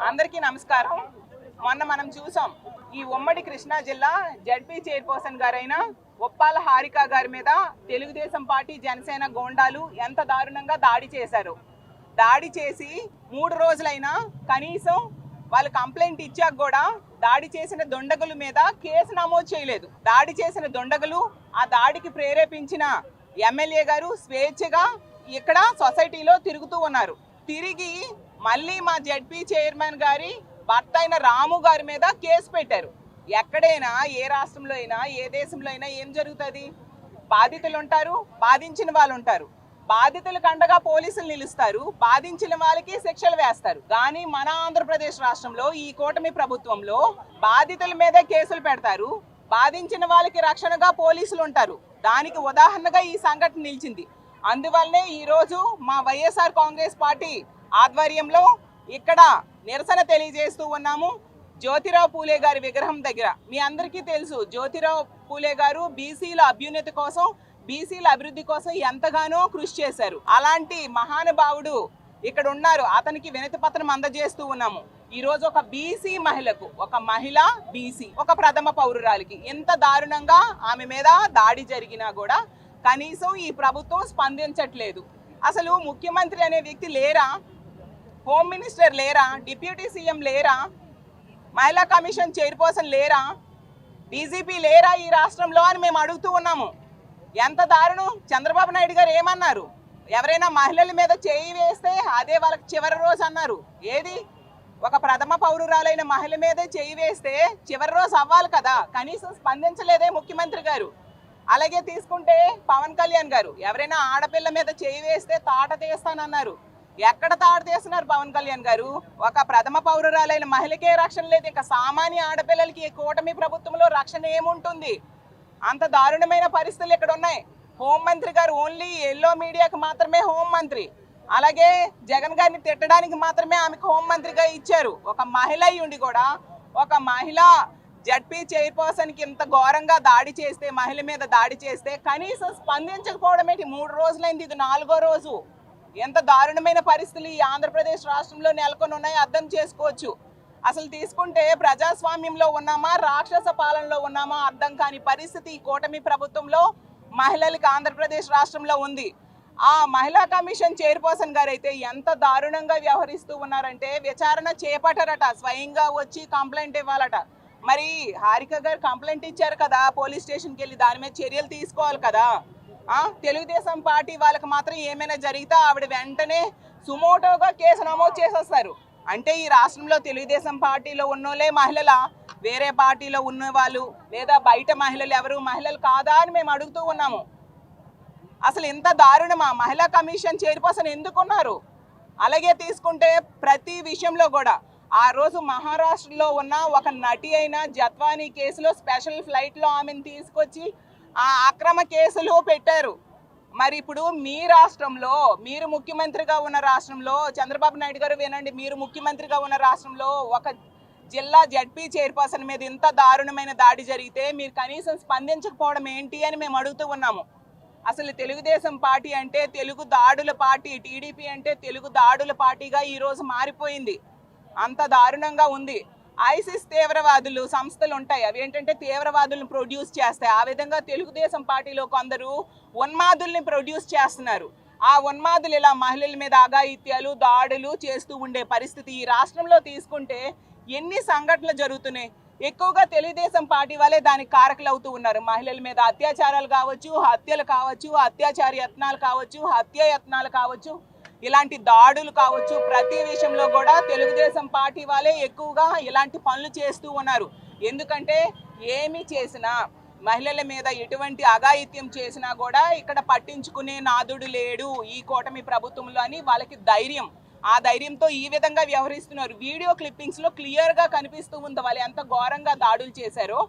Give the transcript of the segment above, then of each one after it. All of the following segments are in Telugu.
అందరికీ నమస్కారం. మొన్న మనం చూసాం ఈ ఉమ్మడి కృష్ణా జిల్లా జడ్పీ చైర్పర్సన్ గారైన ఒప్పాల హారిక గారి మీద తెలుగుదేశం పార్టీ జనసేన గోండాలు ఎంత దారుణంగా దాడి చేశారు. దాడి చేసి 3 రోజులైనా కనీసం వాళ్ళు కంప్లైంట్ ఇచ్చాక కూడా దాడి చేసిన దుండగుల మీద కేసు నమోదు చేయలేదు. దాడి చేసిన దుండగులు, ఆ దాడికి ప్రేరేపించిన ఎమ్మెల్యే గారు స్వేచ్ఛగా ఇక్కడ సొసైటీలో తిరుగుతూ ఉన్నారు. తిరిగి మళ్ళీ మా జడ్పీ చైర్మన్ గారి భర్త అయిన రాము గారి మీద కేసు పెట్టారు. ఎక్కడైనా, ఏ రాష్ట్రంలో అయినా, ఏ దేశంలో అయినా ఏం జరుగుతుంది? బాధితులు ఉంటారు, బాధించిన వాళ్ళు ఉంటారు. బాధితులకు అండగా పోలీసులు నిలుస్తారు, బాధించిన వాళ్ళకి శిక్షలు వేస్తారు. కానీ మన ఆంధ్రప్రదేశ్ రాష్ట్రంలో ఈ కూటమి ప్రభుత్వంలో బాధితుల మీదే కేసులు పెడతారు, బాధించిన వాళ్ళకి రక్షణగా పోలీసులు ఉంటారు. దానికి ఉదాహరణగా ఈ సంఘటన నిలిచింది. అందువల్లనే ఈరోజు మా వైఎస్ఆర్ కాంగ్రెస్ పార్టీ ఆధ్వర్యంలో ఇక్కడ నిరసన తెలియజేస్తూ ఉన్నాము. జ్యోతిరావు పూలే గారి విగ్రహం దగ్గర. మీ అందరికీ తెలుసు, జ్యోతిరావు పూలే గారు బీసీల అభ్యున్నతి కోసం, బీసీల అభివృద్ధి కోసం ఎంతగానో కృషి చేశారు. అలాంటి మహానుభావుడు ఇక్కడ ఉన్నారు. అతనికి వినతి పత్రం అందజేస్తూ ఉన్నాము. ఈ రోజు ఒక బీసీ మహిళకు, ఒక మహిళ బీసీ, ఒక ప్రథమ పౌరురాలికి ఎంత దారుణంగా ఆమె మీద దాడి జరిగినా కూడా కనీసం ఈ ప్రభుత్వం స్పందించట్లేదు. అసలు ముఖ్యమంత్రి అనే వ్యక్తి లేరా? హోమ్ మినిస్టర్ లేరా? డిప్యూటీ సీఎం లేరా? మహిళా కమిషన్ చైర్పర్సన్ లేరా? డీజీపీ లేరా ఈ రాష్ట్రంలో అని మేము అడుగుతూ ఉన్నాము. ఎంత దారుణం! చంద్రబాబు నాయుడు గారు ఏమన్నారు? ఎవరైనా మహిళల మీద చేయి వేస్తే అదే వాళ్ళకి చివరి రోజు అన్నారు. ఏది? ఒక ప్రథమ పౌరురాలైన మహిళ మీదే చేయి వేస్తే చివరి రోజు అవ్వాలి కదా, కనీసం స్పందించలేదే ముఖ్యమంత్రి గారు. అలాగే తీసుకుంటే పవన్ కళ్యాణ్ గారు ఎవరైనా ఆడపిల్ల మీద చేయి వేస్తే తాట తీస్తానన్నారు. ఎక్కడ తాట తీస్తున్నారు పవన్ కళ్యాణ్ గారు? ఒక ప్రథమ పౌరురాలైన మహిళకే రక్షణ లేదు, ఇంకా సామాన్య ఆడపిల్లలకి కూటమి ప్రభుత్వంలో రక్షణ ఏముంటుంది? అంత దారుణమైన పరిస్థితులు ఇక్కడ ఉన్నాయి. హోంమంత్రి గారు ఓన్లీ ఎల్లో మీడియాకి మాత్రమే హోంమంత్రి. అలాగే జగన్ గారిని తిట్టడానికి మాత్రమే ఆమెకు హోంమంత్రిగా ఇచ్చారు. ఒక మహిళ ఉండి కూడా ఒక మహిళ జడ్పీ చైర్పర్సన్కి ఇంత ఘోరంగా దాడి చేస్తే, మహిళ మీద దాడి చేస్తే కనీసం స్పందించకపోవడం ఏంటి? 3 రోజులైంది, ఇది 4వ రోజు. ఎంత దారుణమైన పరిస్థితులు ఈ ఆంధ్రప్రదేశ్ రాష్ట్రంలో నెలకొని ఉన్నాయో అర్థం చేసుకోవచ్చు. అసలు తీసుకుంటే ప్రజాస్వామ్యంలో ఉన్నామా, రాక్షస పాలనలో ఉన్నామా అర్థం కాని పరిస్థితి ఈ కూటమి ప్రభుత్వంలో మహిళలకు ఆంధ్రప్రదేశ్ రాష్ట్రంలో ఉంది. ఆ మహిళా కమిషన్ చైర్పర్సన్ గారు అయితే ఎంత దారుణంగా వ్యవహరిస్తూ ఉన్నారంటే, విచారణ చేపట్టారట, స్వయంగా వచ్చి కంప్లైంట్ ఇవ్వాలట. మరి హారిక గారు కంప్లైంట్ ఇచ్చారు కదా, పోలీస్ స్టేషన్కి వెళ్ళి దాని మీద చర్యలు తీసుకోవాలి కదా. తెలుగుదేశం పార్టీ వాళ్ళకి మాత్రం ఏమైనా జరిగితే ఆవిడ వెంటనే సుమోటోగా కేసు నమోదు చేసేస్తారు. అంటే ఈ రాష్ట్రంలో తెలుగుదేశం పార్టీలో ఉన్నోళ్ళే మహిళల, వేరే పార్టీలో ఉన్న వాళ్ళు లేదా బయట మహిళలు ఎవరు మహిళలు కాదా అని మేము అడుగుతూ ఉన్నాము. అసలు ఇంత దారుణమా? మహిళా కమిషన్ చైర్పర్సన్ ఎందుకున్నారు? అలాగే తీసుకుంటే ప్రతి విషయంలో కూడా ఆ రోజు మహారాష్ట్రలో ఉన్న ఒక నటి అయిన జత్వానీ కేసులో స్పెషల్ ఫ్లైట్లో ఆమెను తీసుకొచ్చి ఆ అక్రమ కేసులు పెట్టారు. మరి ఇప్పుడు మీ రాష్ట్రంలో, మీరు ముఖ్యమంత్రిగా ఉన్న రాష్ట్రంలో, చంద్రబాబు నాయుడు గారు వినండి, మీరు ముఖ్యమంత్రిగా ఉన్న రాష్ట్రంలో ఒక జిల్లా జడ్పీ చైర్పర్సన్ మీద ఇంత దారుణమైన దాడి జరిగితే మీరు కనీసం స్పందించకపోవడం ఏంటి అని మేము అడుగుతూ ఉన్నాము. అసలు తెలుగుదేశం పార్టీ అంటే తెలుగు దాడుల పార్టీ, టీడీపీ అంటే తెలుగు దాడుల పార్టీగా ఈరోజు మారిపోయింది. అంత దారుణంగా ఉంది. ఐసిస్ తీవ్రవాదులు సంస్థలు ఉంటాయి, అవి ఏంటంటే తీవ్రవాదులను ప్రొడ్యూస్ చేస్తాయి. ఆ విధంగా తెలుగుదేశం పార్టీలో కొందరు ఉన్మాదుల్ని ప్రొడ్యూస్ చేస్తున్నారు. ఆ ఉన్మాదులు ఇలా మహిళల మీద అఘాయిత్యాలు, దాడులు చేస్తూ ఉండే పరిస్థితి ఈ రాష్ట్రంలో తీసుకుంటే ఎన్ని సంఘటనలు జరుగుతున్నాయి? ఎక్కువగా తెలుగుదేశం పార్టీ వాళ్ళే దానికి కారకులు అవుతూ ఉన్నారు. మహిళల మీద అత్యాచారాలు కావచ్చు, హత్యలు కావచ్చు, అత్యాచార యత్నాలు కావచ్చు, హత్య యత్నాలు కావచ్చు, ఇలాంటి దాడులు కావచ్చు, ప్రతి విషయంలో కూడా తెలుగుదేశం పార్టీ వాళ్ళే ఎక్కువగా ఇలాంటి పనులు చేస్తూ ఉన్నారు. ఎందుకంటే ఏమి చేసినా, మహిళల మీద ఎటువంటి అఘాయిత్యం చేసినా కూడా ఇక్కడ పట్టించుకునే నాదుడు లేడు ఈ కూటమి ప్రభుత్వంలో అని వాళ్ళకి ధైర్యం. ఆ ధైర్యంతో ఈ విధంగా వ్యవహరిస్తున్నారు. వీడియో క్లిప్పింగ్స్లో క్లియర్గా కనిపిస్తూ ఉంది వాళ్ళు ఎంత ఘోరంగా దాడులు చేశారో.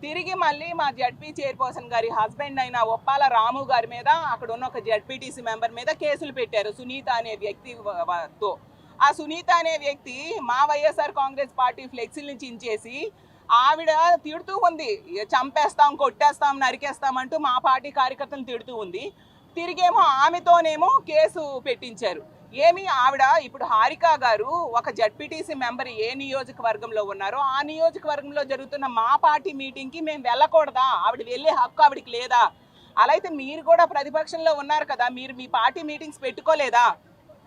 తిరిగి మళ్ళీ మా జడ్పీ చైర్పర్సన్ గారి హస్బెండ్ అయిన ఒప్పాల రాము గారి మీద, అక్కడ ఉన్న ఒక జడ్పీటీసీ మెంబర్ మీద కేసులు పెట్టారు సునీత అనే వ్యక్తితో. ఆ సునీత అనే వ్యక్తి మా వైఎస్ఆర్ కాంగ్రెస్ పార్టీ ఫ్లెక్సీని చించేసి ఆవిడ తిడుతూ ఉంది, చంపేస్తాం, కొట్టేస్తాం, నరికేస్తాం అంటూ మా పార్టీ కార్యకర్తలను తిడుతూ ఉంది. తిరిగేమో ఆమెతోనేమో కేసు పెట్టించారు. ఏమి ఆవిడ ఇప్పుడు హారిక గారు ఒక జడ్పీటీసీ మెంబర్ ఏ నియోజకవర్గంలో ఉన్నారో ఆ నియోజకవర్గంలో జరుగుతున్న మా పార్టీ మీటింగ్కి మేము వెళ్ళకూడదా? ఆవిడ వెళ్ళే హక్కు ఆవిడకి లేదా? అలా అయితే మీరు కూడా ప్రతిపక్షంలో ఉన్నారు కదా, మీరు మీ పార్టీ మీటింగ్స్ పెట్టుకోలేదా?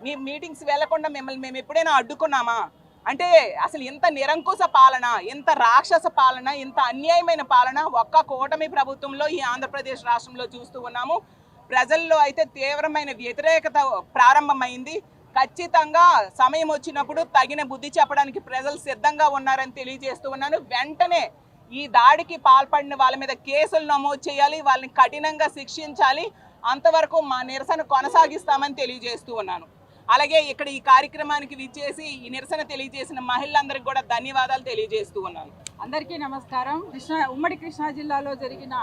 మీ మీటింగ్స్ వెళ్లకుండా మిమ్మల్ని మేము ఎప్పుడైనా అడ్డుకున్నామా? అంటే అసలు ఇంత నిరంకుశ పాలన, ఇంత రాక్షస పాలన, ఇంత అన్యాయమైన పాలన ఒక్క కూటమి ప్రభుత్వంలో ఈ ఆంధ్రప్రదేశ్ రాష్ట్రంలో చూస్తూ ఉన్నాము. ప్రజల్లో అయితే తీవ్రమైన వ్యతిరేకత ప్రారంభమైంది. ఖచ్చితంగా సమయం వచ్చినప్పుడు తగిన బుద్ధి చెప్పడానికి ప్రజలు సిద్ధంగా ఉన్నారని తెలియజేస్తూ ఉన్నాను. వెంటనే ఈ దాడికి పాల్పడిన వాళ్ళ మీద కేసులు నమోదు చేయాలి, వాళ్ళని కఠినంగా శిక్షించాలి. అంతవరకు మా నిరసన కొనసాగిస్తామని తెలియజేస్తూ ఉన్నాను. అలాగే ఇక్కడ ఈ కార్యక్రమానికి విచ్చేసి ఈ నిరసన తెలియజేసిన మహిళలందరికీ కూడా ధన్యవాదాలు తెలియజేస్తూ ఉన్నాను. అందరికీ నమస్కారం. ఉమ్మడి కృష్ణా జిల్లాలో జరిగిన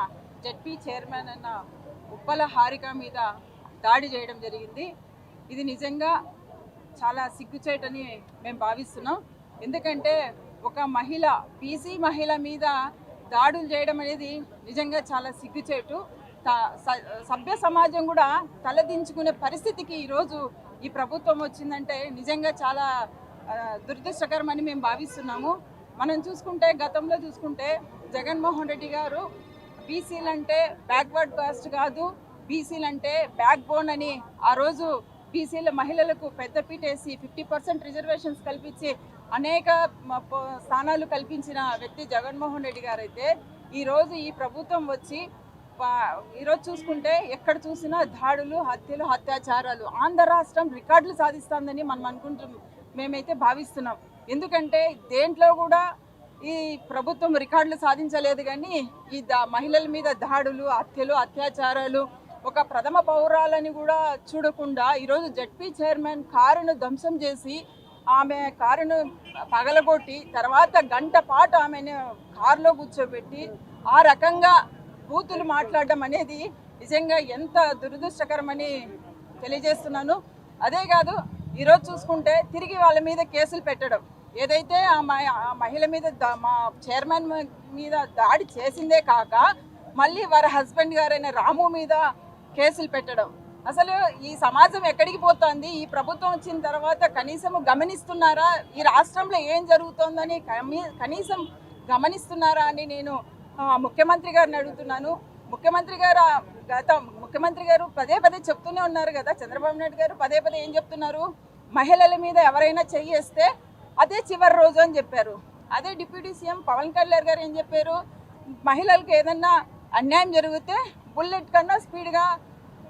జడ్పీ చైర్మన్ అన్న ఉప్పల హారిక మీద దాడి చేయడం జరిగింది. ఇది నిజంగా చాలా సిగ్గుచేటని మేము భావిస్తున్నాం. ఎందుకంటే ఒక మహిళ, బీసీ మహిళ మీద దాడులు చేయడం అనేది నిజంగా చాలా సిగ్గుచేటు. సభ్య సమాజం కూడా తలదించుకునే పరిస్థితికి ఈరోజు ఈ ప్రభుత్వం వచ్చిందంటే నిజంగా చాలా దురదృష్టకరమని మేము భావిస్తున్నాము. మనం చూసుకుంటే గతంలో చూసుకుంటే జగన్మోహన్ రెడ్డి గారు బీసీలంటే బ్యాక్వర్డ్ కాస్ట్ కాదు, బీసీలంటే బ్యాక్ బోన్ అని ఆ రోజు బీసీల మహిళలకు పెద్దపీట వేసి 50% రిజర్వేషన్స్ కల్పించి అనేక స్థానాలు కల్పించిన వ్యక్తి జగన్మోహన్ రెడ్డి గారు అయితే ఈరోజు ఈ ప్రభుత్వం వచ్చి ఈరోజు చూసుకుంటే ఎక్కడ చూసినా దాడులు, హత్యలు, అత్యాచారాలు. ఆంధ్ర రాష్ట్రం రికార్డులు సాధిస్తుందని మనం మేమైతే భావిస్తున్నాం. ఎందుకంటే దేంట్లో కూడా ఈ ప్రభుత్వం రికార్డులు సాధించలేదు, కానీ ఈ మహిళల మీద దాడులు, హత్యలు, అత్యాచారాలు, ఒక ప్రథమ పౌరాలని కూడా చూడకుండా ఈరోజు జడ్పీ చైర్మన్ కారును ధ్వంసం చేసి ఆమె కారును పగలగొట్టి తర్వాత గంట పాటు ఆమెను కారులో కూర్చోబెట్టి ఆ రకంగా బూతులు మాట్లాడడం అనేది నిజంగా ఎంత దురదృష్టకరమని తెలియజేస్తున్నాను. అదే కాదు, ఈరోజు చూసుకుంటే తిరిగి వాళ్ళ మీద కేసులు పెట్టడం, ఏదైతే ఆ మహిళ మీద మా చైర్మన్ మీద దాడి చేసిందే కాక మళ్ళీ వారి హస్బెండ్ గారైన రాము మీద కేసులు పెట్టడం. అసలు ఈ సమాజం ఎక్కడికి పోతుంది? ఈ ప్రభుత్వం వచ్చిన తర్వాత కనీసం గమనిస్తున్నారా? ఈ రాష్ట్రంలో ఏం జరుగుతోందని కనీసం గమనిస్తున్నారా అని నేను ముఖ్యమంత్రి గారిని అడుగుతున్నాను. ముఖ్యమంత్రి గారు పదే పదే చెప్తూనే ఉన్నారు కదా, చంద్రబాబు నాయుడు గారు పదే పదే ఏం చెప్తున్నారు? మహిళల మీద ఎవరైనా చెయ్యేస్తే అదే చివరి రోజు అని చెప్పారు. అదే డిప్యూటీ సీఎం పవన్ కళ్యాణ్ గారు ఏం చెప్పారు? మహిళలకు ఏదన్నా అన్యాయం జరిగితే బుల్లెట్ కన్నా స్పీడ్గా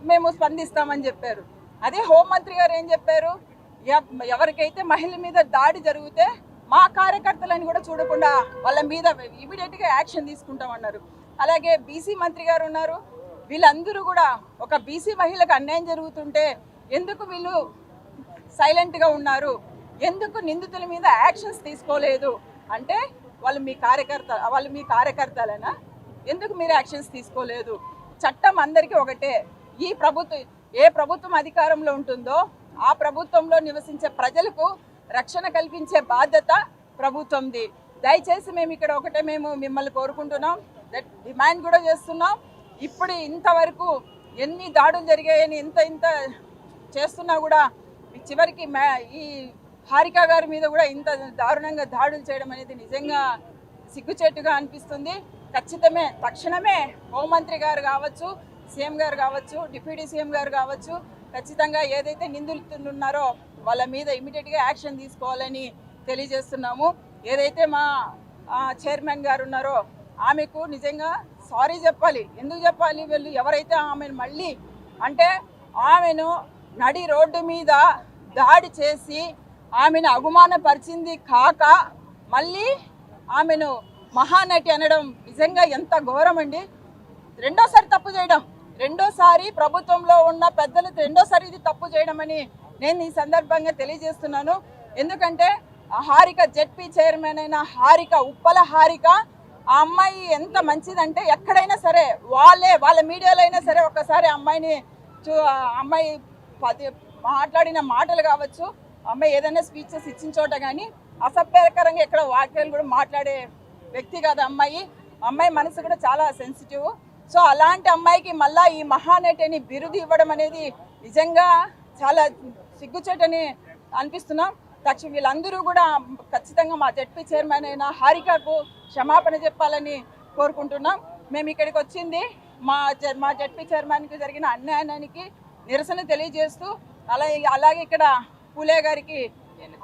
మేము స్పందిస్తామని చెప్పారు. అదే హోంమంత్రి గారు ఏం చెప్పారు? ఎవరికైతే మహిళల మీద దాడి జరిగితే మా కార్యకర్తలని కూడా చూడకుండా వాళ్ళ మీద ఇమీడియట్గా యాక్షన్ తీసుకుంటామన్నారు. అలాగే బీసీ మంత్రి గారు ఉన్నారు, వీళ్ళందరూ కూడా ఒక బీసీ మహిళకు అన్యాయం జరుగుతుంటే ఎందుకు వీళ్ళు సైలెంట్గా ఉన్నారు? ఎందుకు నిందితుల మీద యాక్షన్స్ తీసుకోలేదు? అంటే వాళ్ళు మీ కార్యకర్తలనా? ఎందుకు మీరు యాక్షన్స్ తీసుకోలేదు? చట్టం అందరికీ ఒకటే. ఏ ప్రభుత్వం అధికారంలో ఉంటుందో ఆ ప్రభుత్వంలో నివసించే ప్రజలకు రక్షణ కల్పించే బాధ్యత ప్రభుత్వంది. దయచేసి మేము మిమ్మల్ని కోరుకుంటున్నాం, డిమాండ్ కూడా చేస్తున్నాం. ఇప్పుడు ఇంతవరకు ఎన్ని దాడులు జరిగాయని ఇంత చేస్తున్నా కూడా చివరికి ఈ హారిక గారి మీద కూడా ఇంత దారుణంగా దాడులు చేయడం అనేది నిజంగా సిగ్గుచేటుగా అనిపిస్తుంది. తక్షణమే హోంమంత్రి గారు కావచ్చు, సీఎం గారు కావచ్చు, డిప్యూటీ సీఎం గారు కావచ్చు, ఖచ్చితంగా ఏదైతే నిందితులు ఉన్నారో వాళ్ళ మీద ఇమీడియట్గా యాక్షన్ తీసుకోవాలని తెలియజేస్తున్నాము. ఏదైతే మా చైర్మన్ గారు ఉన్నారో ఆమెకు నిజంగా సారీ చెప్పాలి. ఎందుకు చెప్పాలి? వీళ్ళు ఎవరైతే ఆమెను మళ్ళీ ఆమెను నడి రోడ్డు మీద దాడి చేసి ఆమెను అవమానపరిచింది కాక మళ్ళీ ఆమెను మహానటి అనడం నిజంగా ఎంత ఘోరం అండి. రెండోసారి ప్రభుత్వంలో ఉన్న పెద్దలు రెండోసారి ఇది తప్పు చేయడం అని నేను ఈ సందర్భంగా తెలియజేస్తున్నాను. ఎందుకంటే హారిక జడ్పీ చైర్మన్ అయిన ఉప్పల హారిక ఆ అమ్మాయి ఎంత మంచిదంటే ఎక్కడైనా సరే వాళ్ళ మీడియాలో అయినా సరే ఒకసారి అమ్మాయి మాట్లాడిన మాటలు కావచ్చు, అమ్మాయి ఏదైనా స్పీచెస్ ఇచ్చిన చోట కానీ అసభ్యకరంగా ఎక్కడ వాక్యాలు కూడా మాట్లాడే వ్యక్తి కాదు అమ్మాయి మనసు కూడా చాలా సెన్సిటివ్. సో అలాంటి అమ్మాయికి మళ్ళీ ఈ మహానటి అని బిరుదు ఇవ్వడం అనేది నిజంగా చాలా సిగ్గుచేటని అనిపిస్తున్నాం. వీళ్ళందరూ కూడా ఖచ్చితంగా మా జడ్పీ చైర్మన్ అయిన హారికకు క్షమాపణ చెప్పాలని కోరుకుంటున్నాం. మేము ఇక్కడికి వచ్చింది మా జడ్పీ చైర్మన్కి జరిగిన అన్యాయానికి నిరసన తెలియజేస్తూ అలాగే ఇక్కడ పూలే గారికి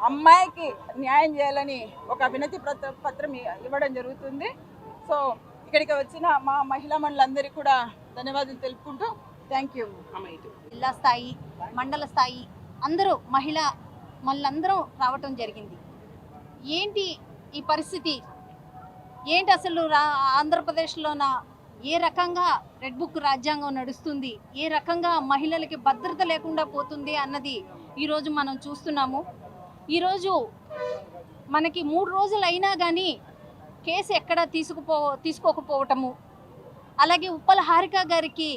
అమ్మాయికి న్యాయం చేయాలని ఒక వినతి పత్రం ఇవ్వడం జరుగుతుంది. సో ఇక్కడికి వచ్చిన మా మహిళా మండలందరికీ కూడా ధన్యవాదాలు తెలుపుకుంటూ థ్యాంక్ యూ. జిల్లా స్థాయి, మండల స్థాయి అందరూ మళ్ళందరూ రావటం జరిగింది. ఏంటి ఈ పరిస్థితి, ఏంటి అసలు ఆంధ్రప్రదేశ్లోన ఏ రకంగా రెడ్ బుక్ రాజ్యాంగం నడుస్తుంది, ఏ రకంగా మహిళలకి భద్రత లేకుండా పోతుంది అన్నది ఈరోజు మనం చూస్తున్నాము. ఈరోజు మనకి 3 రోజులు అయినా కానీ కేసు ఎక్కడ తీసుకోకపోవటము, అలాగే ఉప్పల హారిక గారికి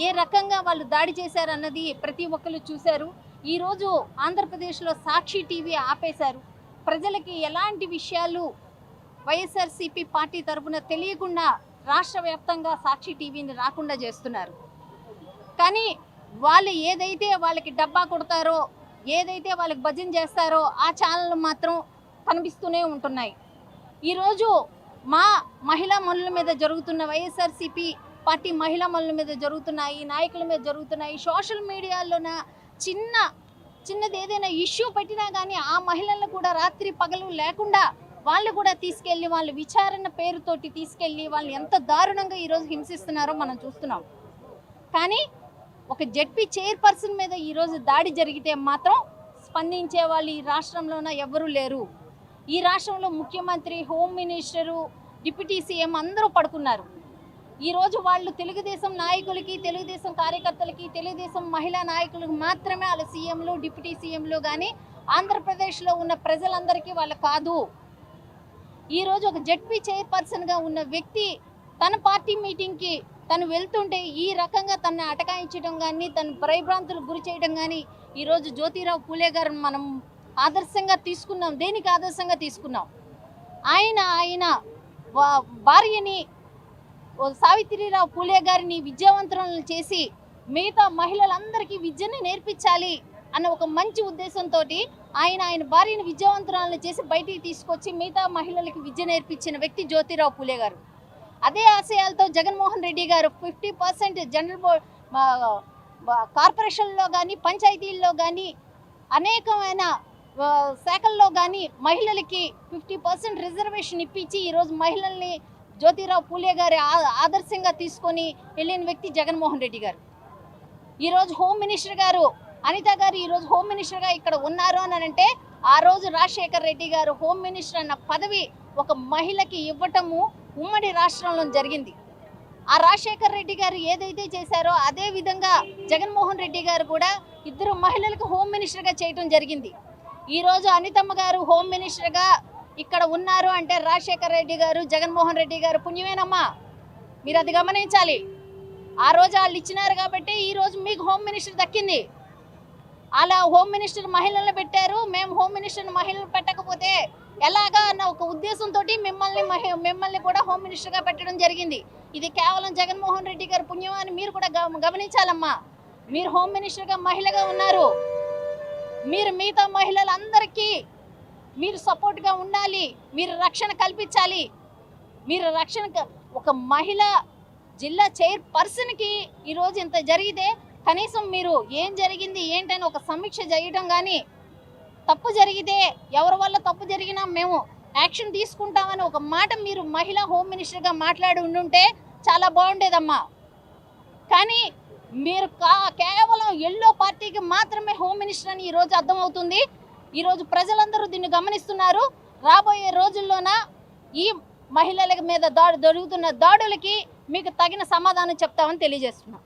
ఏ రకంగా వాళ్ళు దాడి చేశారన్నది ప్రతి ఒక్కరు చూశారు. ఈరోజు ఆంధ్రప్రదేశ్లో సాక్షి టీవీ ఆపేశారు. ప్రజలకి ఎలాంటి విషయాలు వైఎస్ఆర్సీపీ పార్టీ తరఫున తెలియకుండా రాష్ట్ర వ్యాప్తంగా సాక్షి టీవీని రాకుండా చేస్తున్నారు. కానీ వాళ్ళు ఏదైతే వాళ్ళకి డబ్బా కొడతారో, ఏదైతే వాళ్ళకి భజన చేస్తారో ఆ ఛానళ్ళు మాత్రం కనిపిస్తూనే ఉంటున్నాయి. ఈరోజు మా మహిళా మనుల మీద జరుగుతున్న వైఎస్ఆర్సీపీ పార్టీ మహిళా మనుల మీద జరుగుతున్నాయి, నాయకుల మీద జరుగుతున్నాయి. సోషల్ మీడియాలోన చిన్నది ఏదైనా ఇష్యూ పెట్టినా కానీ ఆ మహిళలను కూడా రాత్రి పగలు లేకుండా వాళ్ళు కూడా తీసుకెళ్ళి వాళ్ళ విచారణ పేరుతోటి తీసుకెళ్ళి వాళ్ళు ఎంత దారుణంగా ఈరోజు హింసిస్తున్నారో మనం చూస్తున్నాం. కానీ ఒక జడ్పీ చైర్పర్సన్ మీద ఈరోజు దాడి జరిగితే మాత్రం స్పందించే వాళ్ళు ఈ రాష్ట్రంలోన ఎవరూ లేరు. ఈ రాష్ట్రంలో ముఖ్యమంత్రి, హోమ్ మినిస్టరు, డిప్యూటీ సీఎం అందరూ పడుకున్నారు. ఈరోజు వాళ్ళు తెలుగుదేశం నాయకులకి, తెలుగుదేశం కార్యకర్తలకి, తెలుగుదేశం మహిళా నాయకులకు మాత్రమే వాళ్ళ సీఎంలు, డిప్యూటీ సీఎంలు, కానీ ఆంధ్రప్రదేశ్లో ఉన్న ప్రజలందరికీ వాళ్ళు కాదు. ఈరోజు ఒక జడ్పీ చైర్పర్సన్గా ఉన్న వ్యక్తి తన పార్టీ మీటింగ్కి తను వెళ్తుంటే ఈ రకంగా తనని అటకాయించడం కానీ, తను భయభ్రాంతులకు గురి చేయడం కానీ ఈరోజు జ్యోతిరావు పూలే గారు మనం ఆదర్శంగా తీసుకున్నాం. దేనికి ఆదర్శంగా తీసుకున్నాం? ఆయన భార్యని సావిత్రిరావు పూలే గారిని విద్యావంతులను చేసి మిగతా మహిళలందరికీ విద్యని నేర్పించాలి అన్న ఒక మంచి ఉద్దేశంతో ఆయన భార్యని విద్యావంతురాలను చేసి బయటికి తీసుకొచ్చి మిగతా మహిళలకి విద్య నేర్పించిన వ్యక్తి జ్యోతిరావు పూలే గారు. అదే ఆశయాలతో జగన్మోహన్ రెడ్డి గారు 50% జనరల్ కార్పొరేషన్లో కానీ, పంచాయతీల్లో కానీ, అనేకమైన శాఖల్లో కానీ మహిళలకి 50% రిజర్వేషన్ ఇప్పించి ఈరోజు మహిళల్ని జ్యోతిరావు పూలే గారి ఆదర్శంగా తీసుకొని వెళ్ళిన వ్యక్తి జగన్మోహన్ రెడ్డి గారు. ఈరోజు హోమ్ మినిస్టర్ గారు అనిత గారు ఈరోజు హోమ్ మినిస్టర్గా ఇక్కడ ఉన్నారు అని అంటే ఆ రోజు రాజశేఖర్ రెడ్డి గారు హోమ్ మినిస్టర్ అన్న పదవి ఒక మహిళకి ఇవ్వటము ఉమ్మడి రాష్ట్రంలో జరిగింది. ఆ రాజశేఖర్ రెడ్డి గారు ఏదైతే చేశారో అదే విధంగా జగన్మోహన్ రెడ్డి గారు కూడా 2 మహిళలకు హోమ్ మినిస్టర్గా చేయటం జరిగింది. ఈరోజు అనితమ్మ గారు హోమ్ మినిస్టర్గా ఇక్కడ ఉన్నారు అంటే రాజశేఖర్ రెడ్డి గారు, జగన్మోహన్ రెడ్డి గారు పుణ్యమేనమ్మా. మీరు అది గమనించాలి. ఆ రోజు వాళ్ళు ఇచ్చినారు కాబట్టి ఈరోజు మీకు హోమ్ మినిస్టర్ దక్కింది. అలా హోమ్ మినిస్టర్ మహిళలను పెట్టారు, మేము హోమ్ మినిస్టర్ మహిళలు పెట్టకపోతే ఎలాగా అన్న ఒక ఉద్దేశంతో మిమ్మల్ని కూడా హోమ్ మినిస్టర్గా పెట్టడం జరిగింది. ఇది కేవలం జగన్మోహన్ రెడ్డి గారు పుణ్యం అని మీరు కూడా గమనించాలమ్మా. మీరు హోమ్ మినిస్టర్గా మహిళగా ఉన్నారు. మీరు మిగతా మహిళలందరికీ మీరు సపోర్ట్గా ఉండాలి, మీరు రక్షణ కల్పించాలి. మీరు ఒక మహిళ జిల్లా చైర్పర్సన్కి ఈరోజు ఇంత జరిగితే కనీసం మీరు ఏం జరిగింది ఏంటని ఒక సమీక్ష చేయడం కానీ, తప్పు జరిగితే ఎవరి వల్ల తప్పు జరిగినా మేము యాక్షన్ తీసుకుంటామని ఒక మాట మీరు మహిళా హోమ్ మినిస్టర్గా మాట్లాడి ఉండుంటే చాలా బాగుండేదమ్మా. కానీ మీరు కేవలం ఎల్లో పార్టీకి మాత్రమే హోమ్ మినిస్టర్ అని ఈరోజు అర్థమవుతుంది. ఈరోజు ప్రజలందరూ దీన్ని గమనిస్తున్నారు. రాబోయే రోజుల్లోన ఈ మహిళల మీద జరుగుతున్న దాడులకి మీకు తగిన సమాధానం చెప్తామని తెలియజేస్తున్నాం.